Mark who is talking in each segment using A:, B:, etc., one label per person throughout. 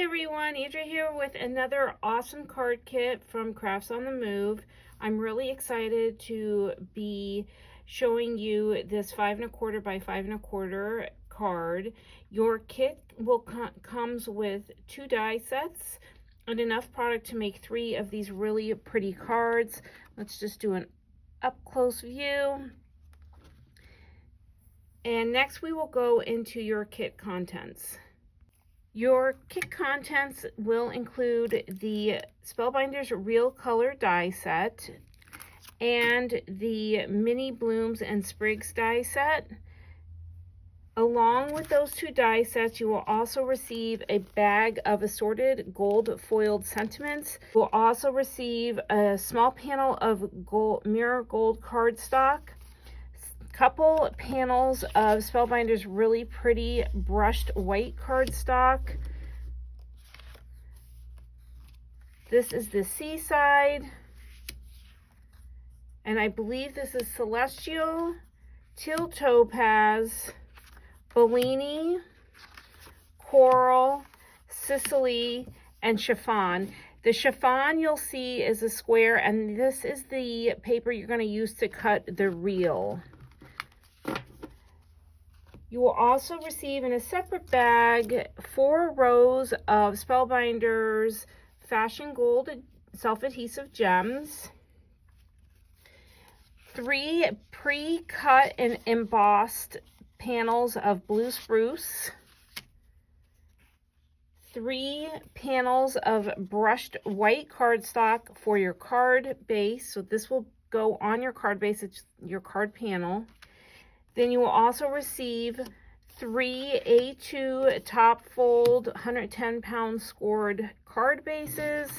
A: everyone, Adria here with another awesome card kit from Crafts on the Move. I'm really excited to be showing you this 5 1/4 by 5 1/4 card. Your kit will comes with 2 die sets and enough product to make 3 of these really pretty cards. Let's just do an up close view. And next we will go into your kit contents. Your kit contents will include the Spellbinders Real Color die set and the Mini Blooms and Sprigs die set. Along with those 2 die sets, you will also receive a bag of assorted gold foiled sentiments. You will also receive a small panel of mirror gold cardstock, couple panels of Spellbinders really pretty brushed white cardstock. This is the Seaside, and I believe this is Celestial, Teal Topaz, Bellini, Coral, Sicily, and Chiffon. The chiffon you'll see is a square, and this is the paper you're going to use to cut the reel. You will also receive in a separate bag 4 rows of Spellbinders Fashion Gold self-adhesive gems, 3 pre-cut and embossed panels of blue spruce, 3 panels of brushed white cardstock for your card base. So this will go on your card base, it's your card panel. Then you will also receive 3 A2 top fold 110-pound scored card bases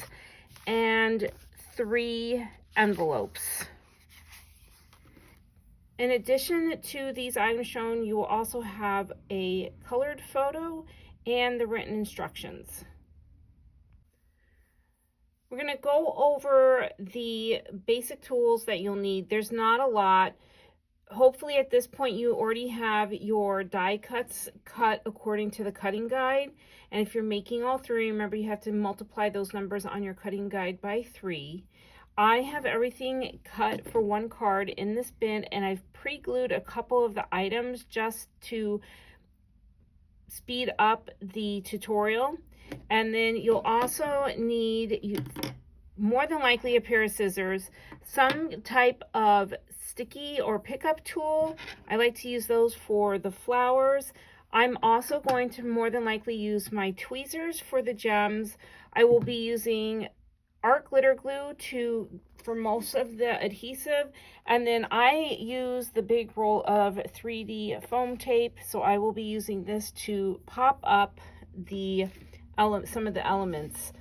A: and 3 envelopes. In addition to these items shown, you will also have a colored photo and the written instructions. We're going to go over the basic tools that you'll need. There's not a lot. Hopefully at this point you already have your die cuts cut according to the cutting guide, and if you're making all 3, remember you have to multiply those numbers on your cutting guide by 3. I have everything cut for 1 card in this bin, and I've pre-glued a couple of the items just to speed up the tutorial. And then you'll also need more than likely a pair of scissors, some type of sticky or pickup tool. I like to use those for the flowers. I'm also going to more than likely use my tweezers for the gems. I will be using art glitter glue for most of the adhesive, and then I use the big roll of 3D foam tape, so I will be using this to pop up some of the elements.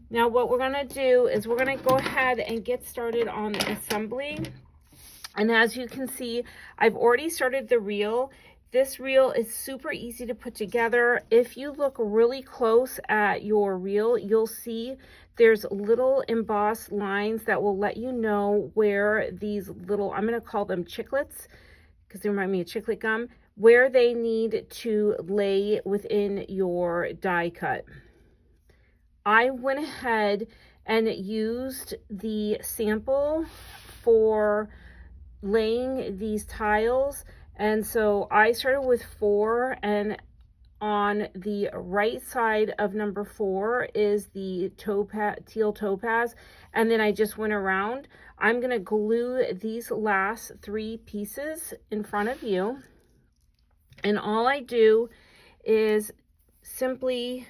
A: Now what we're going to do is we're going to go ahead and get started on the assembly. And as you can see, I've already started the reel. This reel is super easy to put together. If you look really close at your reel, you'll see there's little embossed lines that will let you know where these little, I'm going to call them chiclets because they remind me of chiclet gum, where they need to lay within your die cut. I went ahead and used the sample for laying these tiles, and so I started with 4, and on the right side of number 4 is the teal topaz, and then I just went around. I'm going to glue these last 3 pieces in front of you, and all I do is simply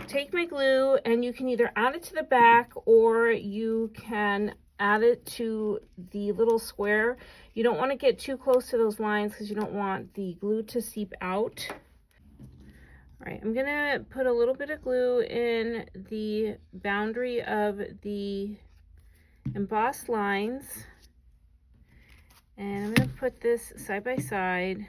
A: take my glue, and you can either add it to the back or you can add it to the little square. You don't want to get too close to those lines because you don't want the glue to seep out. All right, I'm gonna put a little bit of glue in the boundary of the embossed lines, and I'm gonna put this side by side.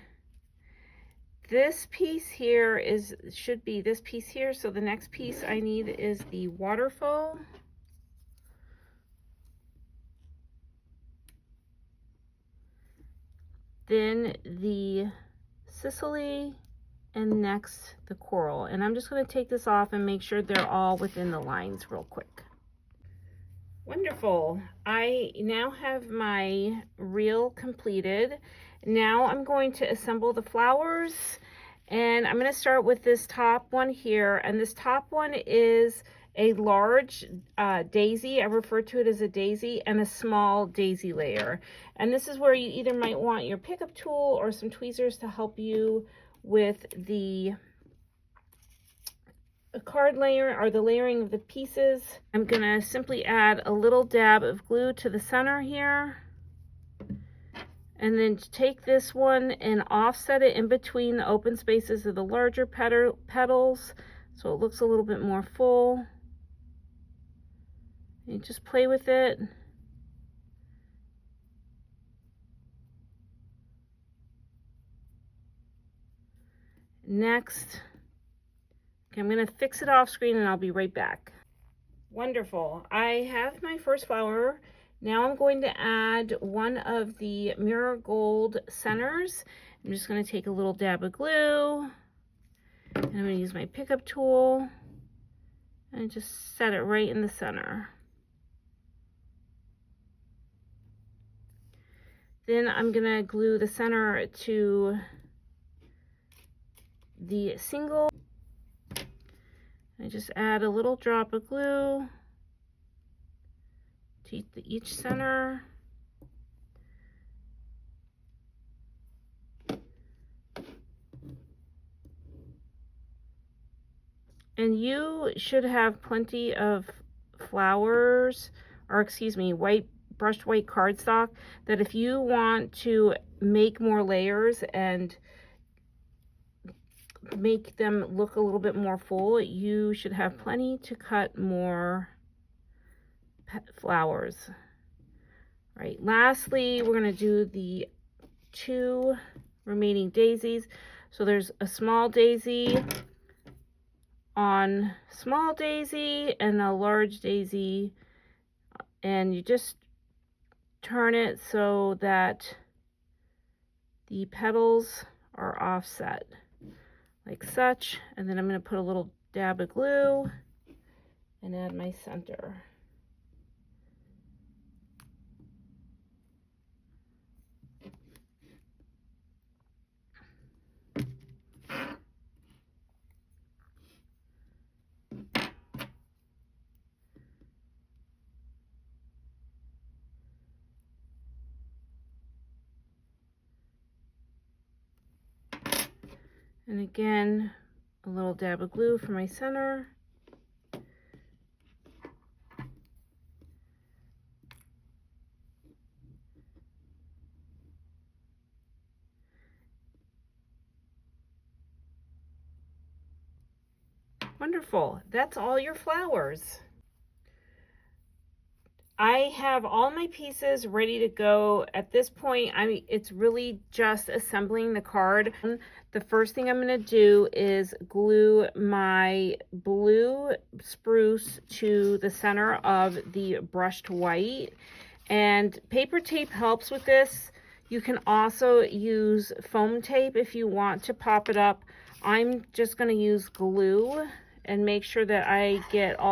A: This piece here should be this piece here, so the next piece I need is the waterfall. Then the Sicily, and next the coral. And I'm just going to take this off and make sure they're all within the lines real quick. Wonderful. I now have my reel completed. Now I'm going to assemble the flowers, and I'm going to start with this top one here, and this top one is a large daisy. I refer to it as a daisy, and a small daisy layer. And this is where you either might want your pickup tool or some tweezers to help you with the card layer or the layering of the pieces. I'm gonna simply add a little dab of glue to the center here, and then take this one and offset it in between the open spaces of the larger petals so it looks a little bit more full. You just play with it. Next, okay, I'm going to fix it off screen and I'll be right back. Wonderful. I have my first flower. Now I'm going to add one of the mirror gold centers. I'm just going to take a little dab of glue, and I'm going to use my pickup tool and just set it right in the center. Then I'm going to glue the center to the single. I just add a little drop of glue to each center. And you should have plenty of flowers, or excuse me, brushed white cardstock, that if you want to make more layers and make them look a little bit more full, you should have plenty to cut more flowers. All right, lastly, we're going to do the 2 remaining daisies. So there's a small daisy on small daisy and a large daisy, and you just turn it so that the petals are offset like such. And then I'm going to put a little dab of glue and add my center. And again, a little dab of glue for my center. Wonderful. That's all your flowers. I have all my pieces ready to go. At this point, it's really just assembling the card. The first thing I'm going to do is glue my blue spruce to the center of the brushed white. And paper tape helps with this. You can also use foam tape if you want to pop it up. I'm just going to use glue and make sure that I get a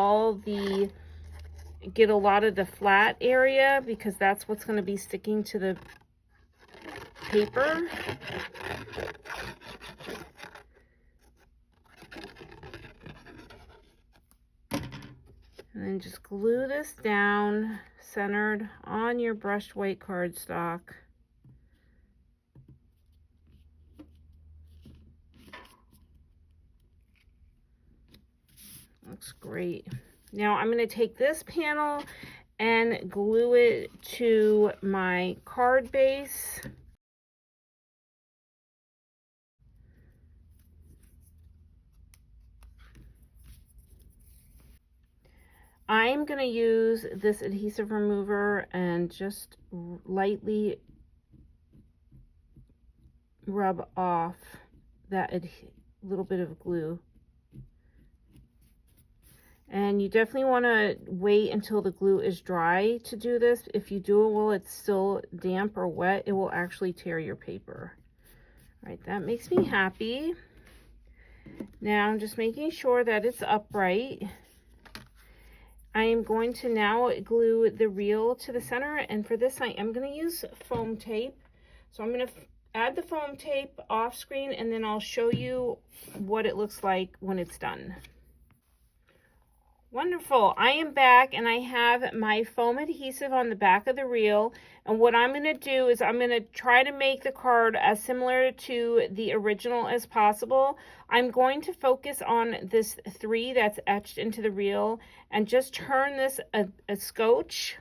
A: lot of the flat area, because that's what's going to be sticking to the paper. And then just glue this down centered on your brushed white cardstock. Looks great. Now I'm going to take this panel and glue it to my card base. I'm going to use this adhesive remover and just lightly rub off that little bit of glue. And you definitely want to wait until the glue is dry to do this. If you do it while it's still damp or wet, it will actually tear your paper. All right, that makes me happy. Now I'm just making sure that it's upright. I am going to now glue the reel to the center, and for this I am going to use foam tape. So I'm going to add the foam tape off screen, and then I'll show you what it looks like when it's done. Wonderful. I am back, and I have my foam adhesive on the back of the reel, and what I'm going to do is I'm going to try to make the card as similar to the original as possible. I'm going to focus on this 3 that's etched into the reel and just turn this a scotch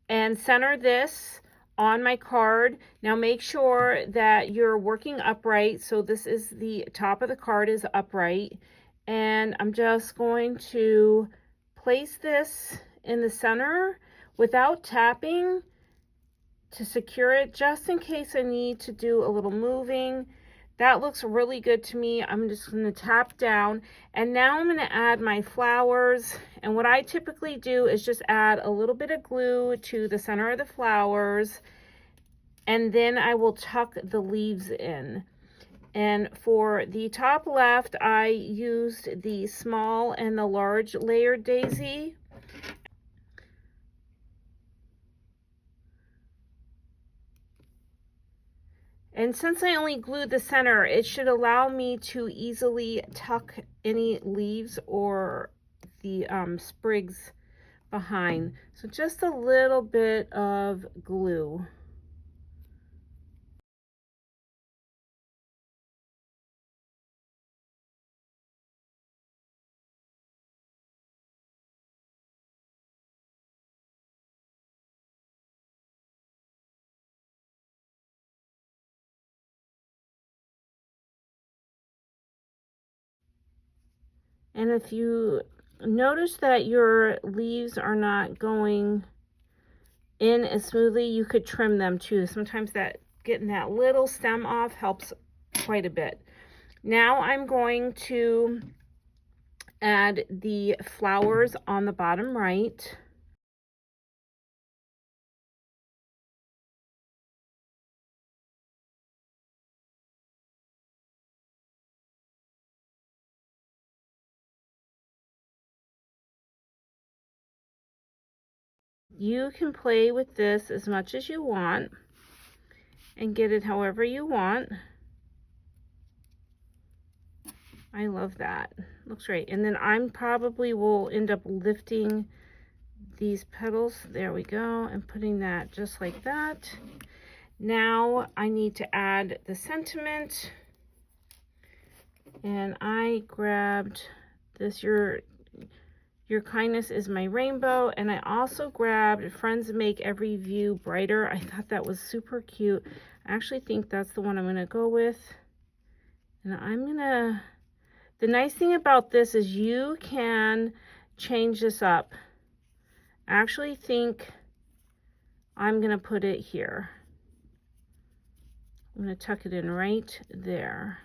A: and center this on my card. Now make sure that you're working upright, so this is the top of the card is upright. And I'm just going to place this in the center without tapping to secure it, just in case I need to do a little moving. That looks really good to me. I'm just going to tap down, and now I'm going to add my flowers. And what I typically do is just add a little bit of glue to the center of the flowers, and then I will tuck the leaves in. And for the top left, I used the small and the large layered daisy. And since I only glued the center, it should allow me to easily tuck any leaves or the sprigs behind. So just a little bit of glue. And if you notice that your leaves are not going in as smoothly, you could trim them too. Sometimes that getting that little stem off helps quite a bit. Now I'm going to add the flowers on the bottom right. You can play with this as much as you want and get it however you want. I love that. Looks great. And then I'm probably will end up lifting these petals. There we go. And putting that just like that. Now I need to add the sentiment. And I grabbed this, your kindness is my rainbow, and I also grabbed Friends Make Every View Brighter. I thought that was super cute. I actually think that's the one I'm going to go with. And I'm going to, the nice thing about this is you can change this up. I actually think I'm going to put it here. I'm going to tuck it in right there.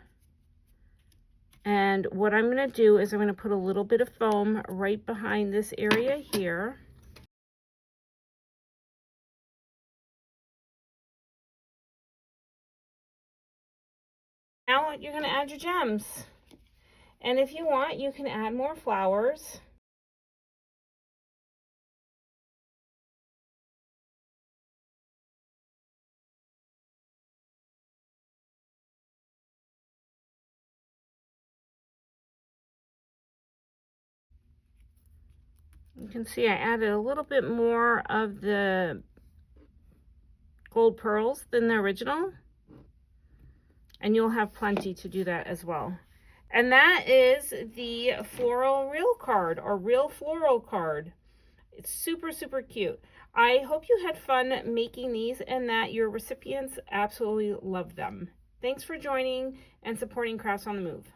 A: And what I'm going to do is I'm going to put a little bit of foam right behind this area here. Now you're going to add your gems. And if you want, you can add more flowers. You can see I added a little bit more of the gold pearls than the original. And you'll have plenty to do that as well. And that is the floral reel card, or real floral card. It's super, super cute. I hope you had fun making these and that your recipients absolutely love them. Thanks for joining and supporting Crafts on the Move.